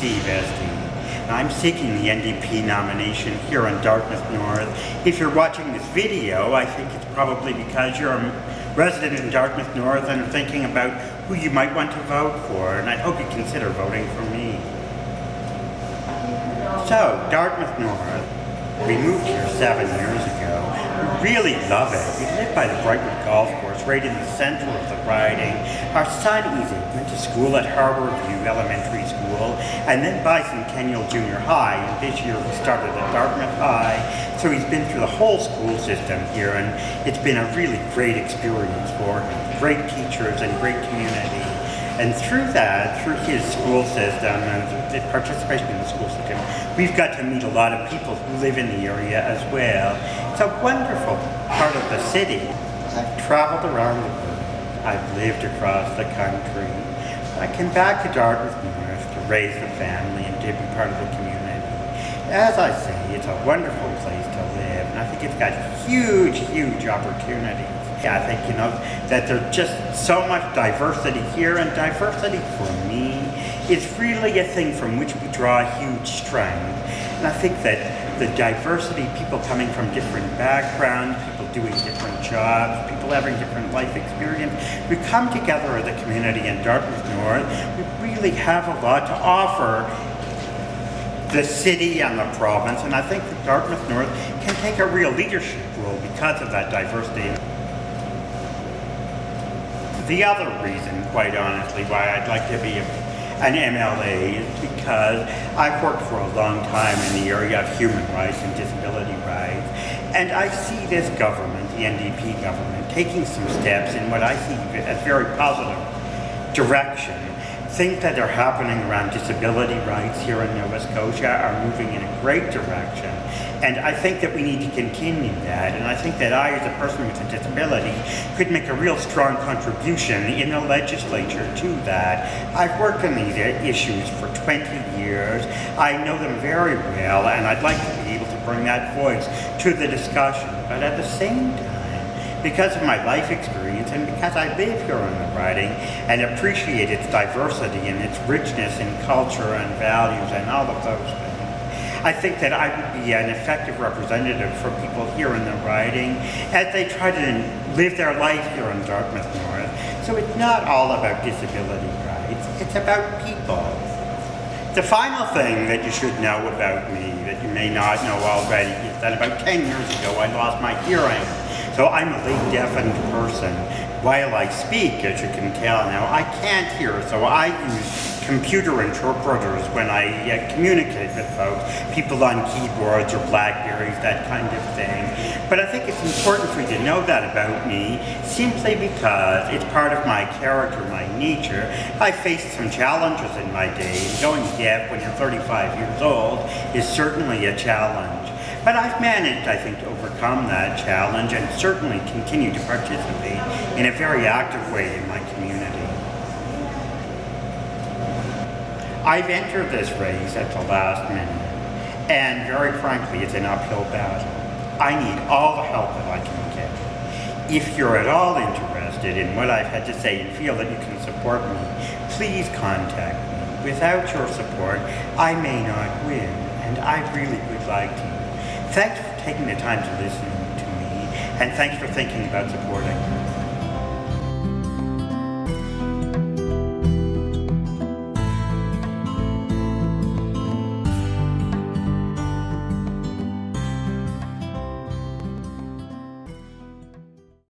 Steve Estey. I'm seeking the NDP nomination here in Dartmouth North. If you're watching this video, I think it's probably because you're a resident in Dartmouth North and are thinking about who you might want to vote for, and I hope you consider voting for me. So, Dartmouth North, we moved here 7 years ago. We really love it. We live by the Rigby golf course, right in the center of the riding. Our son, Easy, went to school at Harborview Elementary School, and then Bicentennial Junior High, and this year we started at Dartmouth High. So he's been through the whole school system here, and it's been a really great experience for him. Great teachers and great community. And through that, through his school system and the participation in the school system, we've got to meet a lot of people who live in the area as well. It's a wonderful part of the city. I've traveled around the world. I've lived across the country. I came back to Dartmouth North to raise the family and to be part of the community. As I say, it's a wonderful place to live, and I think it's got huge, huge opportunities. I think, that there's just so much diversity here, and diversity for me is really a thing from which we draw huge strength. And I think that the diversity, people coming from different backgrounds, people doing different jobs, people having different life experience, we come together as a community in Dartmouth North. We really have a lot to offer the city and the province, and I think that Dartmouth North can take a real leadership role because of that diversity. The other reason, quite honestly, why I'd like to be an MLA is because I've worked for a long time in the area of human rights and disability rights, and I see this government, the NDP government, taking some steps in what I see as very positive direction. Things that are happening around disability rights here in Nova Scotia are moving in a great direction, and I think that we need to continue that, and I think that I, as a person with a disability, could make a real strong contribution in the legislature to that. I've worked on these issues for 20 years. I know them very well, and I'd like to be able to bring that voice to the discussion, but at the same time, because of my life experience and because I live here in the riding and appreciate its diversity and its richness in culture and values and all of those things, I think that I would be an effective representative for people here in the riding as they try to live their life here in Dartmouth North. So it's not all about disability rights, it's about people. The final thing that you should know about me that you may not know already is that about 10 years ago I lost my hearing. So I'm a late deafened person. While I speak, as you can tell now, I can't hear, so I use computer interpreters when I communicate with folks, people on keyboards or Blackberries, that kind of thing. But I think it's important for you to know that about me, simply because it's part of my character, my nature. I faced some challenges in my day, and going deaf when you're 35 years old is certainly a challenge. But I've managed, I think, to overcome that challenge and certainly continue to participate in a very active way in my community. I've entered this race at the last minute, and very frankly, it's an uphill battle. I need all the help that I can get. If you're at all interested in what I've had to say and feel that you can support me, please contact me. Without your support, I may not win, and I really would like to. Thanks for taking the time to listen to me, and thanks for thinking about supporting me.